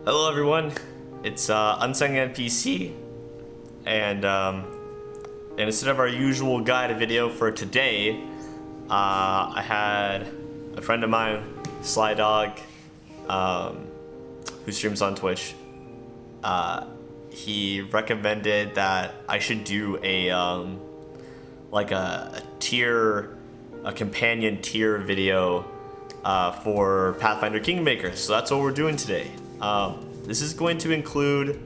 Hello everyone, it's Unsung NPC, and instead of our usual guide video for today, I had a friend of mine, SlyxDog, who streams on Twitch. He recommended that I should do a companion tier video for Pathfinder Kingmaker. So that's what we're doing today. This is going to include,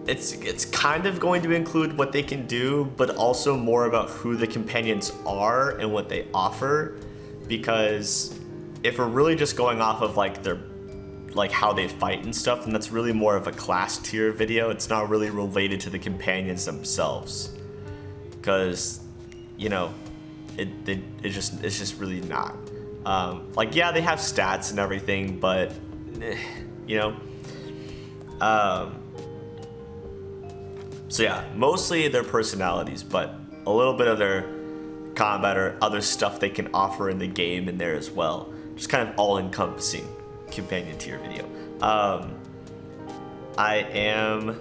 it's kind of going to include what they can do, but also more about who the companions are and what they offer. Because if we're really just going off of their how they fight and stuff, then that's really more of a class tier video. It's not really related to the companions themselves, because it's just really not. Yeah, they have stats and everything, but so yeah, mostly their personalities, but a little bit of their combat or other stuff they can offer in the game in there as well. Just kind of all-encompassing companion tier video. I am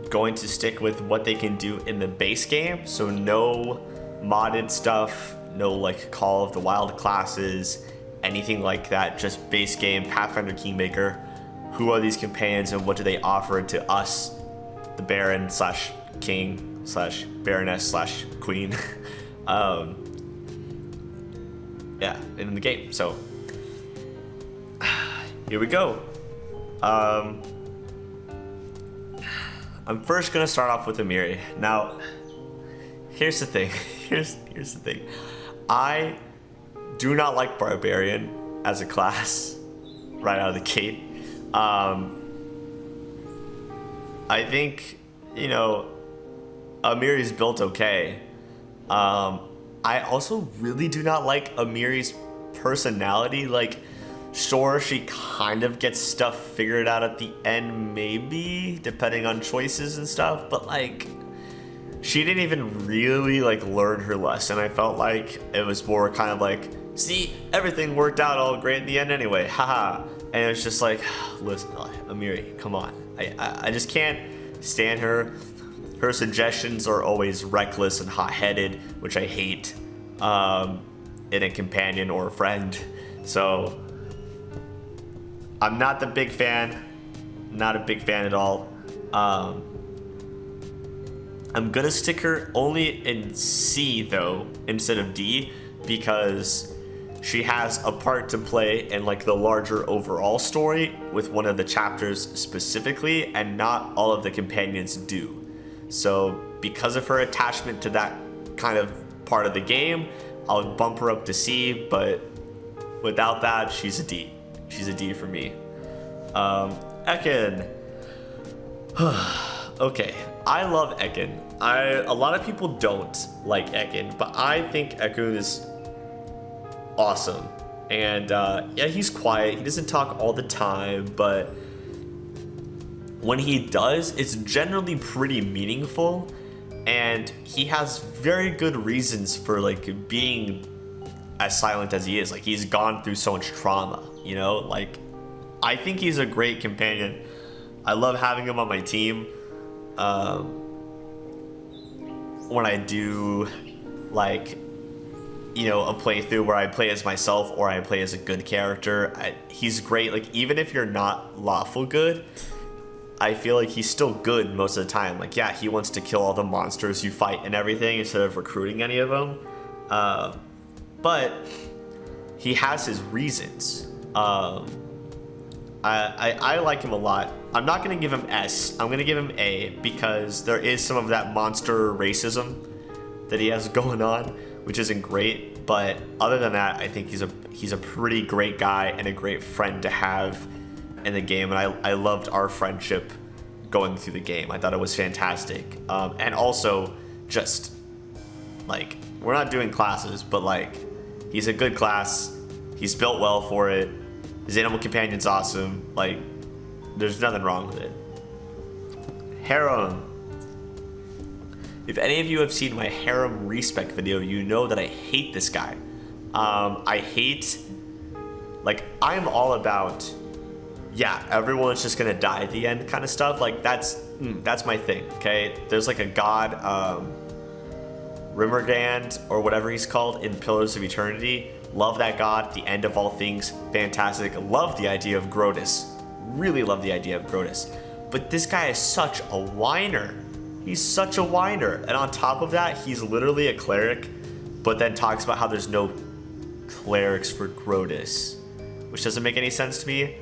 going to stick with what they can do in the base game, so no modded stuff, no Call of the Wild classes, anything like that. Just base game Pathfinder Kingmaker. Who are these companions and what do they offer to us, the Baron slash King slash Baroness slash Queen? Yeah, in the game. So here we go. I'm first gonna start off with Amiri. Now, here's the thing. Here's the thing. I do not like Barbarian as a class right out of the gate. I think, Amiri's built okay. I also really do not like Amiri's personality. Sure, she kind of gets stuff figured out at the end, maybe, depending on choices and stuff, but she didn't even really learn her lesson. I felt like it was more kind of see, everything worked out all great in the end anyway, haha. And it's just listen, Amiri, come on. I just can't stand her. Her suggestions are always reckless and hot-headed, which I hate in a companion or a friend. So I'm not the big fan. Not a big fan at all. I'm gonna stick her only in C though, instead of D, because she has a part to play in the larger overall story with one of the chapters specifically, and not all of the companions do. So because of her attachment to that kind of part of the game, I'll bump her up to C, but without that, she's a D. She's a D for me. Ekin. Okay, I love Ekin. A lot of people don't like Ekin, but I think Ekko is awesome. And yeah, he's quiet. He doesn't talk all the time, but when he does, it's generally pretty meaningful. And he has very good reasons for being as silent as he is. He's gone through so much trauma, I think he's a great companion. I love having him on my team. When I do a playthrough where I play as myself or I play as a good character, he's great. Even if you're not lawful good, I feel he's still good most of the time. Yeah, he wants to kill all the monsters you fight and everything instead of recruiting any of them. But he has his reasons. I like him a lot. I'm not going to give him S. I'm going to give him A, because there is some of that monster racism that he has going on, which isn't great. But other than that, I think he's a pretty great guy and a great friend to have in the game. And I loved our friendship going through the game. I thought it was fantastic. And also, just we're not doing classes, but he's a good class. He's built well for it. His animal companion's awesome. There's nothing wrong with it. Harem. If any of you have seen my Harem respec video, you know that I hate this guy. I hate, I'm all about yeah, everyone's just gonna die at the end kind of stuff. Like that's my thing. Okay, there's like a god, Rimmergand or whatever he's called in Pillars of Eternity. Love that god. The end of all things, fantastic. Love the idea of Grotus. Really love the idea of Grotus. But this guy is such a whiner. He's such a whiner. And on top of that, he's literally a cleric, but then talks about how there's no clerics for Grotus, which doesn't make any sense to me.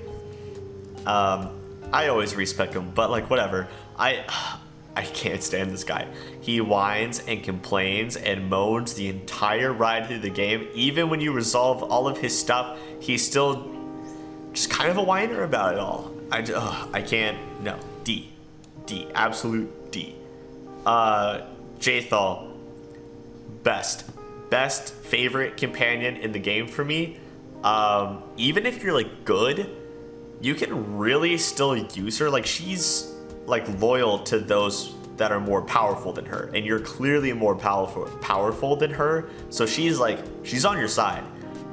I always respect him, but like whatever. I can't stand this guy. He whines and complains and moans the entire ride through the game. Even when you resolve all of his stuff, he's still just kind of a whiner about it all. I can't. No. D, absolute D. Jaythal, best favorite companion in the game for me. Even if you're like good, you can really still use her. Like she's like loyal to those that are more powerful than her, and you're clearly more powerful than her. So she's on your side.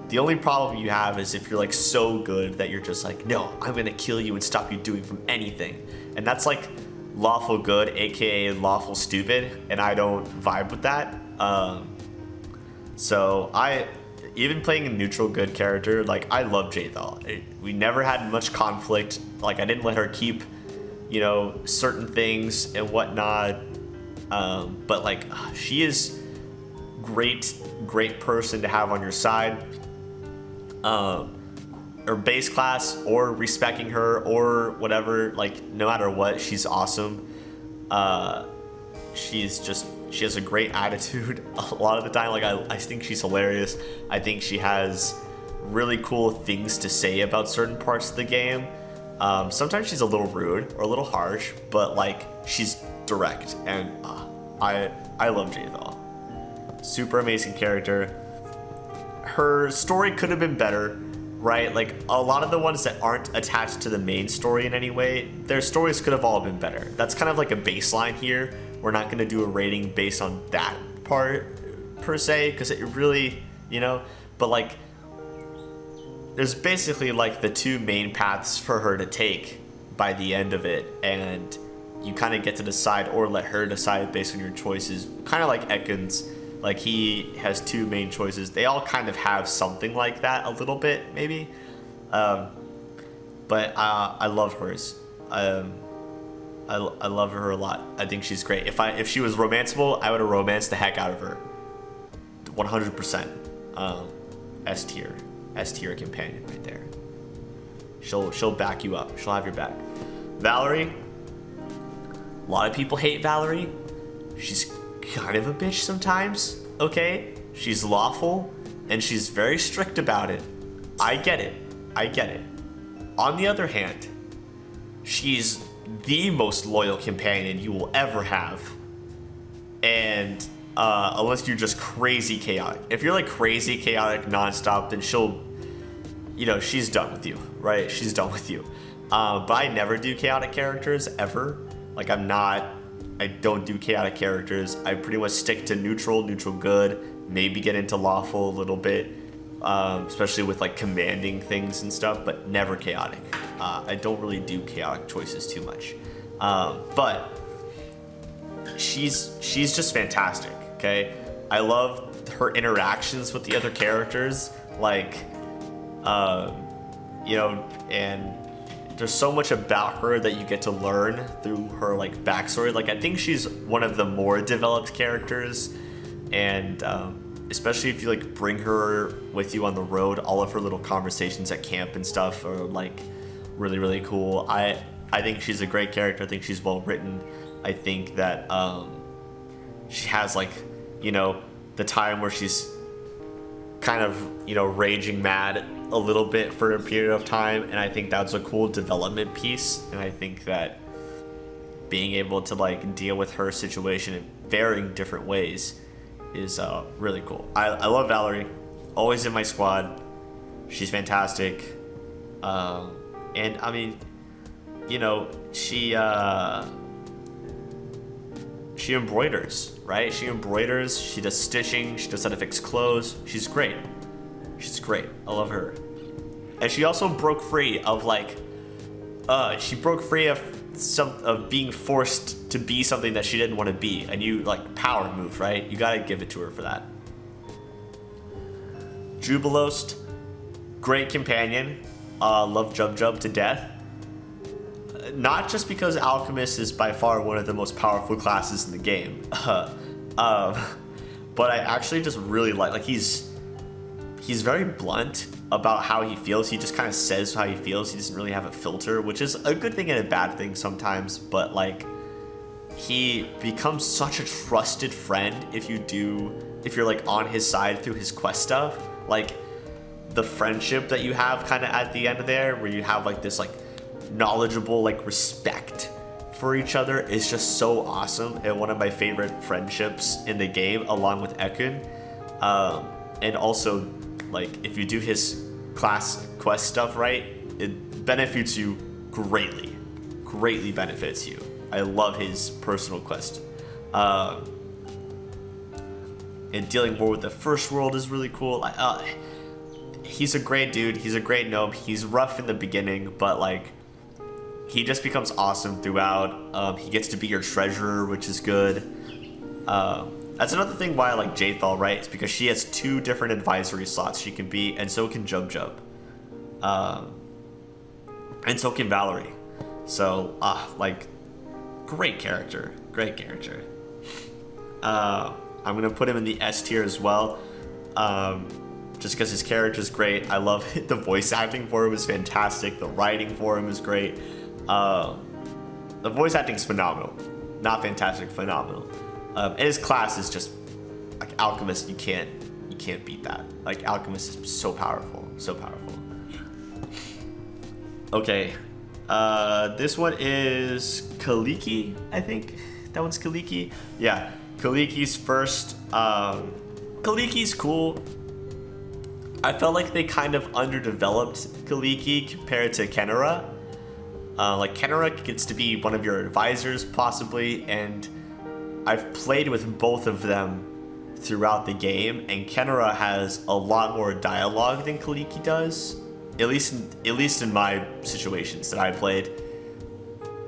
The only problem you have is if you're like so good that you're just like, no, I'm gonna kill you and stop you doing from anything, and that's like lawful good, aka lawful stupid, and I don't vibe with that. So even playing a neutral good character, like I love Jaythal. We never had much conflict. Like I didn't let her keep, certain things and whatnot. But like she is great person to have on your side. Or base class or respecting her or whatever, like no matter what, she's awesome. She has a great attitude a lot of the time. Like I think she's hilarious. I think she has really cool things to say about certain parts of the game. Sometimes she's a little rude or a little harsh, but like she's direct, and I love Jaythal. Super amazing character. Her story could have been better, right? Like a lot of the ones that aren't attached to the main story in any way, their stories could have all been better. That's kind of like a baseline here. We're not going to do a rating based on that part per se, because it really, but like there's basically like the two main paths for her to take by the end of it, and you kind of get to decide or let her decide based on your choices, kind of like Ekkon's. Like he has two main choices. They all kind of have something like that a little bit, maybe. But I love hers. I love her a lot. I think she's great. If she was romanceable, I would have romanced the heck out of her. 100%. S tier companion right there. She'll back you up. She'll have your back. Valerie. A lot of people hate Valerie. She's kind of a bitch sometimes, okay? She's lawful, and she's very strict about it. I get it. On the other hand, she's the most loyal companion you will ever have. And unless you're just crazy chaotic. If you're like crazy chaotic nonstop, then she's done with you, right? She's done with you. But I never do chaotic characters, ever. Like I don't do chaotic characters. I pretty much stick to neutral good, maybe get into lawful a little bit, especially with like commanding things and stuff, but never chaotic. I don't really do chaotic choices too much. But she's just fantastic, okay? I love her interactions with the other characters, like, and there's so much about her that you get to learn through her like backstory. Like I think she's one of the more developed characters, and especially if you like bring her with you on the road, all of her little conversations at camp and stuff are like really, really cool. I think she's a great character. I think she's well written. I think that she has like, the time where she's kind of, raging mad a little bit for a period of time, and I think that's a cool development piece. And I think that being able to like deal with her situation in varying different ways is really cool. I love Valerie, always in my squad. She's fantastic, and I mean, she embroiders, right? She embroiders, she does stitching, she knows how to fix clothes. She's great. I love her. And she also broke free of like she broke free of being forced to be something that she didn't want to be. A new like power move, right? You gotta give it to her for that. Jubilost, great companion. Love Jub to death. Not just because Alchemist is by far one of the most powerful classes in the game, but I actually just really like he's very blunt about how he feels. He just kind of says how he feels. He doesn't really have a filter, which is a good thing and a bad thing sometimes, but like he becomes such a trusted friend if you're like on his side through his quest stuff. Like the friendship that you have kind of at the end there, where you have like this like knowledgeable like respect for each other, is just so awesome, and one of my favorite friendships in the game, along with Ekko. And also, like, if you do his class quest stuff right, it benefits you greatly benefits you. I love his personal quest. And dealing more with the first world is really cool. He's a great dude, he's a great gnome. He's rough in the beginning, but like he just becomes awesome throughout. He gets to be your treasurer, which is good. That's another thing why I like Jaythal, right? It's because she has 2 different advisory slots she can be, and so can Jub. And so can Valerie. So, like, great character. I'm gonna put him in the S tier as well. Just because his character's great. I love it. The voice acting for him is fantastic. The writing for him is great. The voice acting is phenomenal. Not fantastic, phenomenal. And his class is just like Alchemist. You can't beat that. Like Alchemist is so powerful. Okay, this one is Kaliki. I think that one's Kaliki. Yeah, Kaliki's first. Kaliki's cool. I felt like they kind of underdeveloped Kaliki compared to Kendra. Like Kendra gets to be one of your advisors possibly, and I've played with both of them throughout the game, and Kendra has a lot more dialogue than Kaliki does. At least in my situations that I played,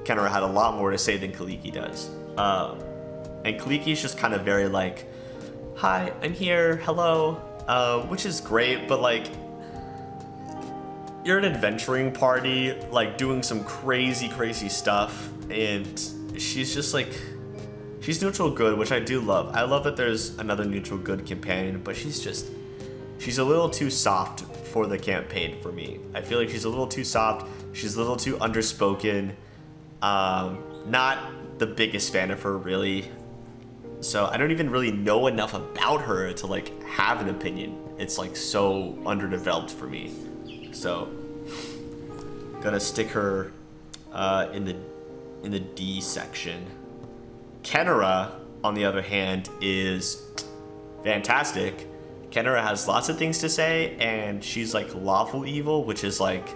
Kendra had a lot more to say than Kaliki does. And Kaliki's just kind of very like, "Hi, I'm here, hello," which is great, but like, you're an adventuring party, like doing some crazy stuff, and she's just like, she's neutral good, which I do love. I love that there's another neutral good companion, but she's a little too soft for the campaign for me. I feel like she's a little too soft. She's a little too underspoken. Not the biggest fan of her, really. So I don't even really know enough about her to like have an opinion. It's like so underdeveloped for me. So gonna stick her in the D section. Kendra, on the other hand, is fantastic. Kendra has lots of things to say, and she's like lawful evil, which is like,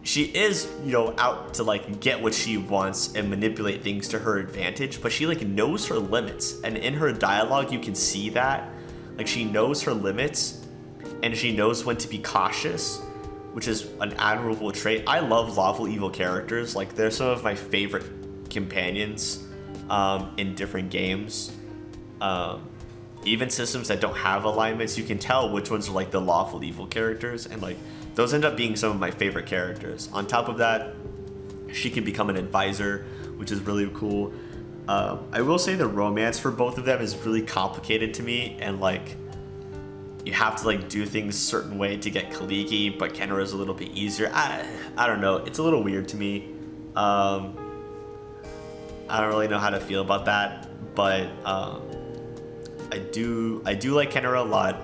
she is, you know, out to like get what she wants and manipulate things to her advantage, but she like knows her limits, and in her dialogue you can see that, like, she knows her limits and she knows when to be cautious, which is an admirable trait. I love lawful evil characters. Like, they're some of my favorite companions in different games. Even systems that don't have alignments, you can tell which ones are like the lawful evil characters, and like those end up being some of my favorite characters. On top of that, she can become an advisor, which is really cool. I will say the romance for both of them is really complicated to me, and like, you have to like do things a certain way to get Kaliki, but Kendra is a little bit easier. I don't know, it's a little weird to me. I don't really know how to feel about that, but I do like Kendra a lot,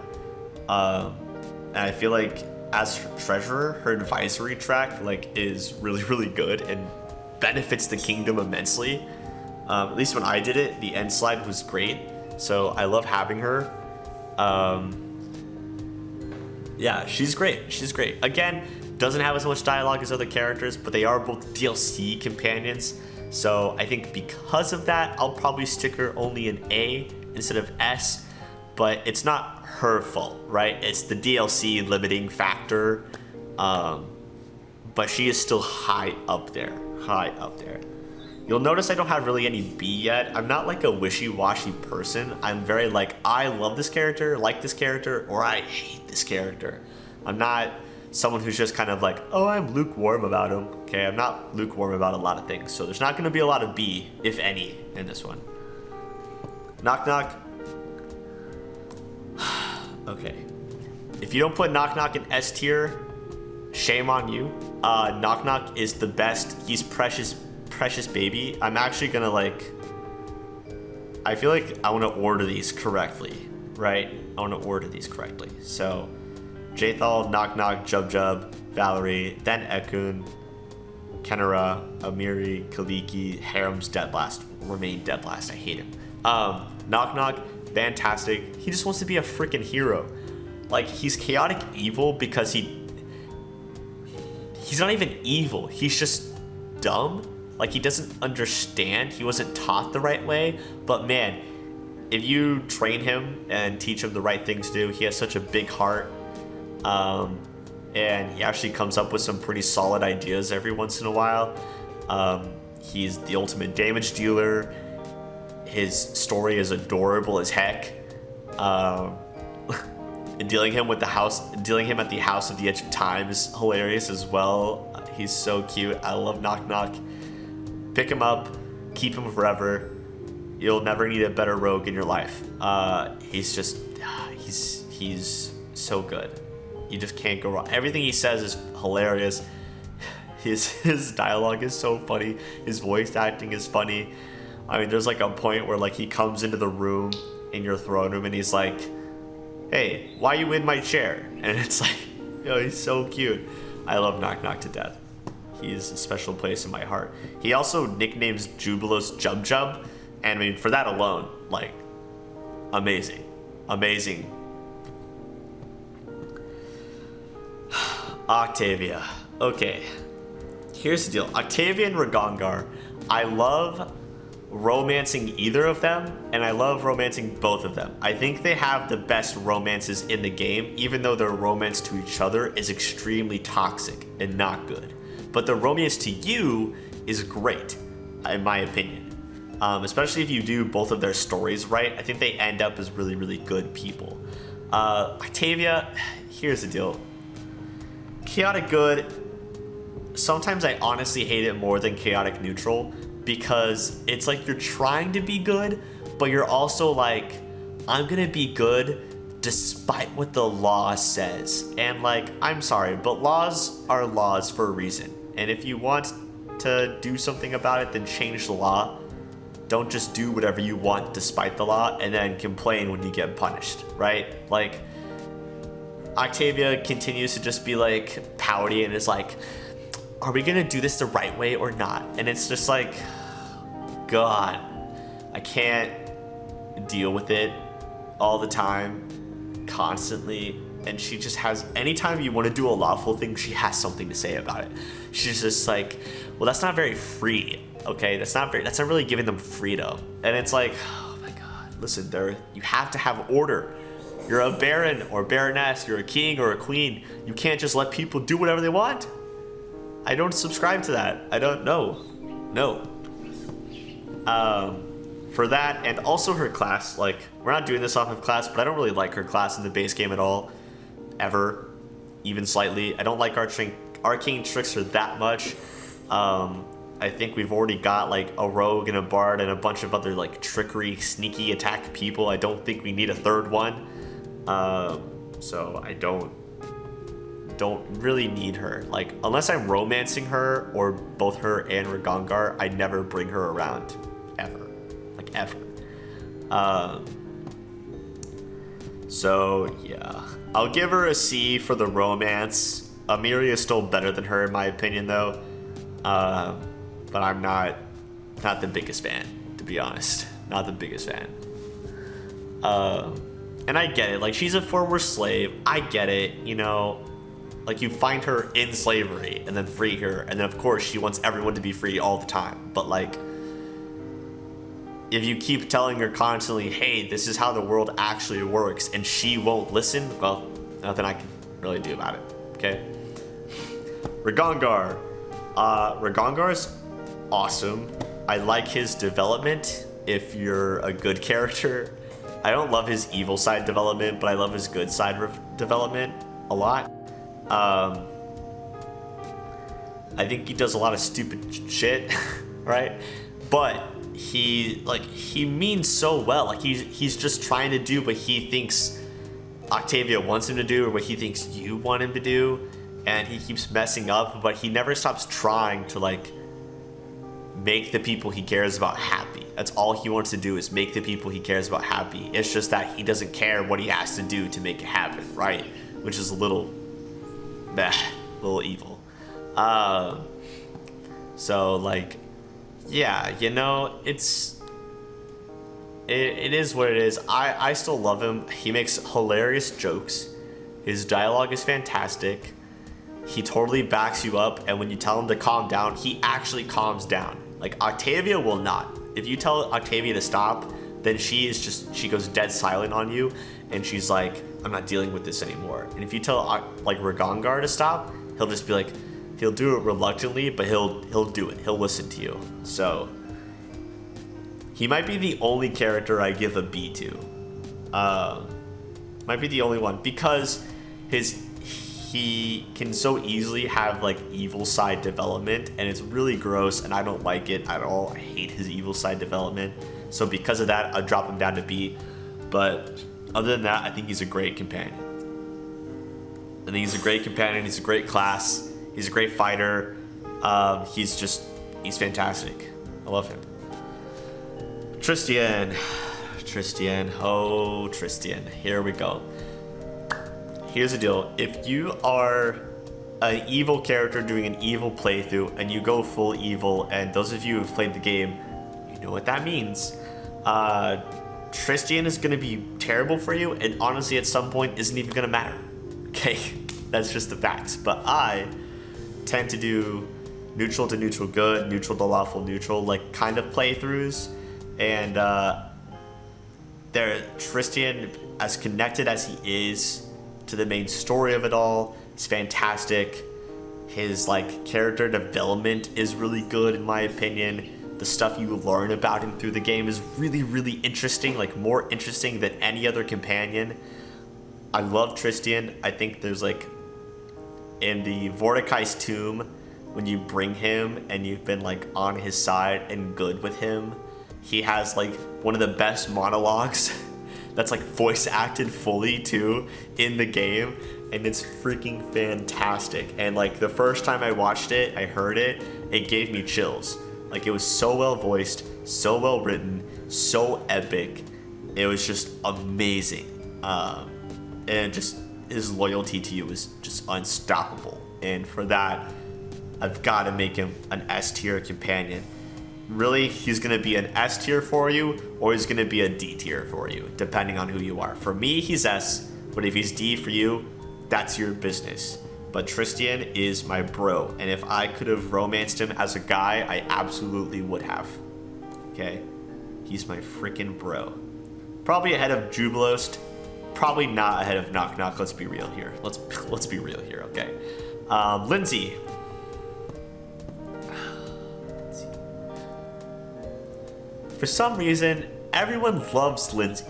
and I feel like as treasurer, her advisory track like is really good and benefits the kingdom immensely. At least when I did it, the end slide was great, so I love having her. Yeah, she's great. Again, doesn't have as much dialogue as other characters, but they are both DLC companions, so I think because of that, I'll probably stick her only in A instead of S, but it's not her fault, right? It's the DLC limiting factor. but she is still high up there. High up there. You'll notice I don't have really any B yet. I'm not like a wishy-washy person. I'm very like, I love this character, like this character, or I hate this character. I'm not someone who's just kind of like, oh, I'm lukewarm about him. Okay, I'm not lukewarm about a lot of things. So there's not going to be a lot of B, if any, in this one. Knock Knock. Okay. If you don't put Knock Knock in S tier, shame on you. Knock Knock is the best. He's precious baby. I'm actually gonna like, I feel like I want to order these correctly, right? I want to order these correctly. So Jaythal, Knock Knock, Jub, Valerie, then Ekko, Kendra, Amiri, Kaliki, Harem's Dead Blast. Remain Dead Blast. I hate him. Knock Knock, fantastic. He just wants to be a freaking hero. Like, he's chaotic evil because he's not even evil. He's just dumb. Like, he doesn't understand. He wasn't taught the right way. But man, if you train him and teach him the right things to do, he has such a big heart. And he actually comes up with some pretty solid ideas every once in a while. He's the ultimate damage dealer. His story is adorable as heck. Dealing him at the House of the Edge of Time is hilarious as well. He's so cute. I love Knock Knock. Pick him up, keep him forever. You'll never need a better rogue in your life. He's so good. You just can't go wrong. Everything he says is hilarious. His dialogue is so funny. His voice acting is funny. I mean, there's like a point where like he comes into the room in your throne room and he's like, hey, why are you in my chair? And it's like, he's so cute. I love Knock Knock to death. He's a special place in my heart. He also nicknames Jubilos Jub. And I mean, for that alone, like, amazing. Amazing. Octavia. Okay. Here's the deal. Octavia and Ragangar. I love romancing either of them, and I love romancing both of them. I think they have the best romances in the game, even though their romance to each other is extremely toxic and not good. But the romance to you is great, in my opinion. Especially if you do both of their stories right. I think they end up as really, really good people. Octavia, here's the deal. Chaotic good, sometimes I honestly hate it more than chaotic neutral, because it's like you're trying to be good, but you're also like, I'm gonna be good despite what the law says. And like, I'm sorry, but laws are laws for a reason. And if you want to do something about it, then change the law. Don't just do whatever you want despite the law and then complain when you get punished, right? Like, Octavia continues to just be like pouty and is like, are we gonna do this the right way or not? And it's just like, God, I can't deal with it all the time, constantly. And she just has, anytime you want to do a lawful thing, she has something to say about it. She's just like, well, that's not very free, okay? That's not really giving them freedom. And it's like, oh my God, listen, you have to have order. You're a baron or baroness, you're a king or a queen. You can't just let people do whatever they want. I don't subscribe to that. I don't know. No. For that, and also her class, like, we're not doing this off of class, but I don't really like her class in the base game at all. Ever. Even slightly. I don't like Arcane Trickster that much. I think we've already got, like, a rogue and a bard and a bunch of other, like, trickery, sneaky attack people. I don't think we need a third one. So I don't really need her. Like, unless I'm romancing her or both her and Ragangar, I never bring her around ever. Like, ever. So yeah, I'll give her a C for the romance. Amiri is still better than her in my opinion though. But I'm not the biggest fan, to be honest. Not the biggest fan. And I get it, like, she's a former slave. I get it, you know. Like, you find her in slavery and then free her, and then of course she wants everyone to be free all the time. But like, if you keep telling her constantly, hey, this is how the world actually works, and she won't listen, well, nothing I can really do about it, okay? Ragangar. Ragangar's awesome. I like his development if you're a good character. I don't love his evil side development, but I love his good side development a lot. I think he does a lot of stupid shit, right? But he means so well. Like he's just trying to do what he thinks Octavia wants him to do, or what he thinks you want him to do, and he keeps messing up, but he never stops trying to like make the people he cares about happy. That's all he wants to do, is make the people he cares about happy. It's just that he doesn't care what he has to do to make it happen, right? Which is a little evil. So like, yeah, you know, it is what it is. I still love him. He makes hilarious jokes. His dialogue is fantastic. He totally backs you up, and when you tell him to calm down, he actually calms down. Like, Octavia will not. If you tell Octavia to stop, then she goes dead silent on you, and she's like, I'm not dealing with this anymore. And if you tell like Ragangar to stop, he'll just be like, he'll do it reluctantly, but he'll do it. He'll listen to you. So he might be the only character I give a B to. Might be the only one, because he can so easily have like evil side development, and it's really gross, and I don't like it at all. I hate his evil side development. So because of that, I'll drop him down to B. But other than that, I think he's a great companion. I think he's a great companion. He's a great class. He's a great fighter. He's fantastic. I love him. Tristan. Oh, Tristan. Here we go. Here's the deal. If you are an evil character doing an evil playthrough and you go full evil, and those of you who've played the game, you know what that means. Tristan is going to be terrible for you, and honestly at some point isn't even going to matter. Okay? That's just the facts. But I tend to do neutral to neutral good, neutral to lawful neutral, like kind of playthroughs. And Tristan, as connected as he is to the main story of it all, is fantastic. His like character development is really good in my opinion. The stuff you learn about him through the game is really, really interesting, like more interesting than any other companion. I love Tristan. I think there's like, in the Mordecai's tomb, when you bring him and you've been like on his side and good with him, he has like one of the best monologues that's like voice acted fully too in the game, and it's freaking fantastic. And like the first time I watched it, I heard it, it gave me chills. Like it was so well voiced, so well written, so epic. It was just amazing. And just his loyalty to you is just unstoppable. And for that, I've got to make him an S tier companion. Really, he's going to be an S tier for you, or he's going to be a D tier for you, depending on who you are. For me, he's S, but if he's D for you, that's your business. But Tristan is my bro, and if I could have romanced him as a guy, I absolutely would have. Okay? He's my freaking bro. Probably ahead of Jubilost, probably not ahead of Knock Knock. Let's be real here. Let's be real here, okay? Lindsay. For some reason, everyone loves Lindsay.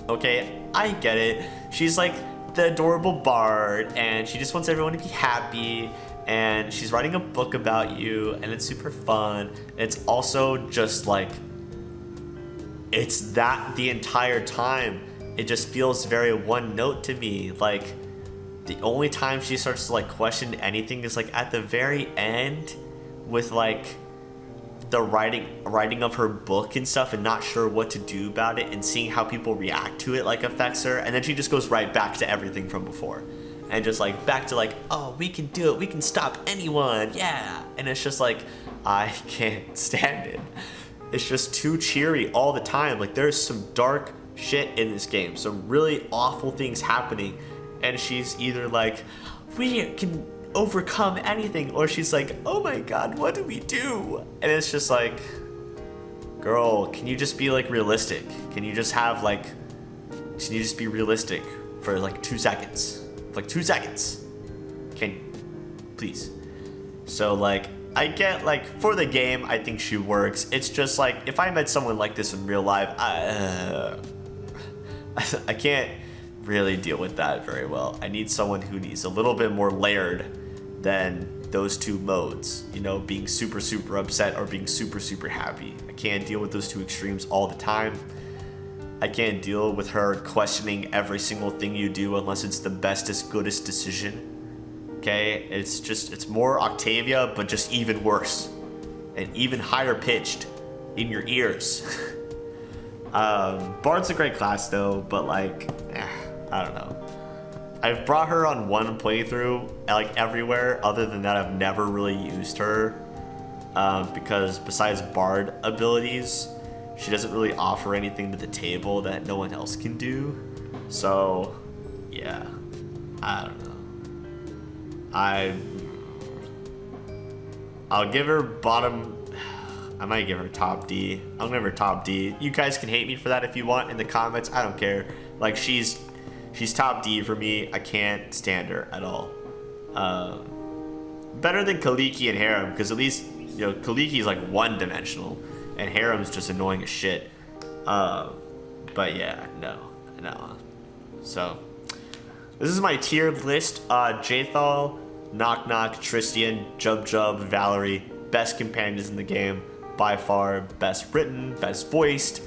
Okay, I get it. She's like the adorable bard, and she just wants everyone to be happy, and she's writing a book about you, and it's super fun. It's also just like, it's that the entire time. It just feels very one note to me. Like, the only time she starts to like question anything is like at the very end with like the writing of her book and stuff, and not sure what to do about it, and seeing how people react to it like affects her, and then she just goes right back to everything from before, and just like back to like, oh, we can do it, we can stop anyone, yeah. And it's just like, I can't stand it. It's just too cheery all the time. Like, there's some dark shit in this game, some really awful things happening, and she's either like, we can overcome anything, or she's like, oh my god, what do we do? And it's just like, girl, can you just be like realistic? Can you just be realistic for like 2 seconds? Like 2 seconds. Can you? Please. So like, I get like for the game, I think she works. It's just like if I met someone like this in real life, I can't really deal with that very well. I need someone who needs a little bit more layered than those two modes, you know, being super upset or being super happy. I can't deal with those two extremes all the time. I can't deal with her questioning every single thing you do unless it's the bestest, goodest decision. Okay, it's more Octavia, but just even worse and even higher pitched in your ears. Bard's a great class though, but like, I don't know. I've brought her on one playthrough, like everywhere. Other than that, I've never really used her because besides Bard abilities, she doesn't really offer anything to the table that no one else can do. So, yeah, I don't know. I'll give her bottom. I might give her top D. I'll give her top D. You guys can hate me for that if you want in the comments. I don't care. Like she's top D for me. I can't stand her at all. Better than Kaliki and Harem, because at least, you know, Kaliki is like one-dimensional, and Harem's just annoying as shit. But yeah, no. So this is my tier list. Jaythal, Knock Knock, Tristan, Jub, Valerie, best companions in the game by far, best written, best voiced,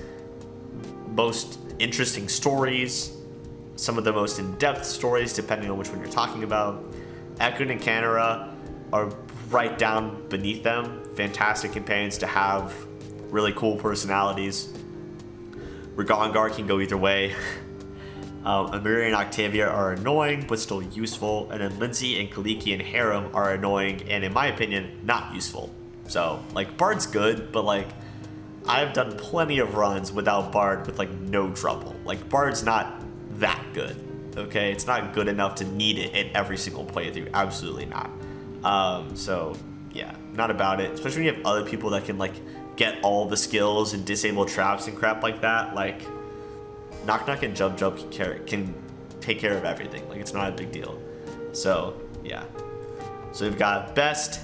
most interesting stories, some of the most in-depth stories depending on which one you're talking about. Ekko and Kendra are right down beneath them. Fantastic companions to have, really cool personalities. Ragangar can go either way. Amiri and Octavia are annoying but still useful, and then Lindsay and Kaliki and Harem are annoying and, in my opinion, not useful. So like, Bard's good, but like, I've done plenty of runs without Bard with like no trouble. Like, Bard's not that good, okay? It's not good enough to need it in every single playthrough. Absolutely not. So yeah, not about it. Especially when you have other people that can like get all the skills and disable traps and crap like that. Like, Knock Knock and Jub can take care of everything. Like, it's not a big deal. So yeah. So we've got best,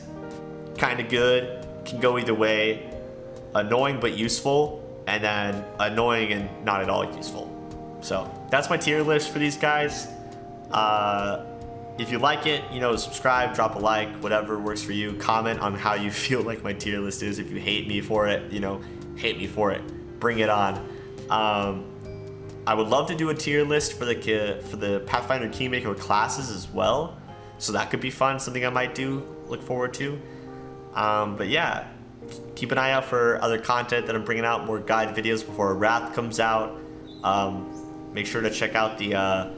kind of good, can go either way, annoying but useful, and then annoying and not at all useful. So that's my tier list for these guys. If you like it, you know, subscribe, drop a like, whatever works for you. Comment on how you feel like my tier list is. If you hate me for it, you know, hate me for it. Bring it on. I would love to do a tier list for the Pathfinder Kingmaker classes as well. So that could be fun, something I might do, look forward to. But yeah, keep an eye out for other content that I'm bringing out, more guide videos before Wrath comes out. Make sure to check out the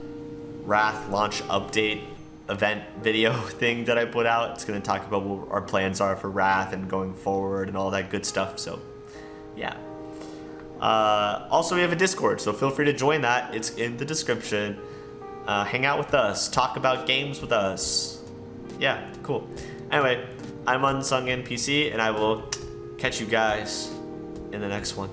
Wrath launch update event video thing that I put out. It's going to talk about what our plans are for Wrath and going forward and all that good stuff. So yeah. Also, we have a Discord, so feel free to join that. It's in the description. Hang out with us, talk about games with us. Yeah, cool. Anyway, I'm Unsung NPC, and I will catch you guys in the next one.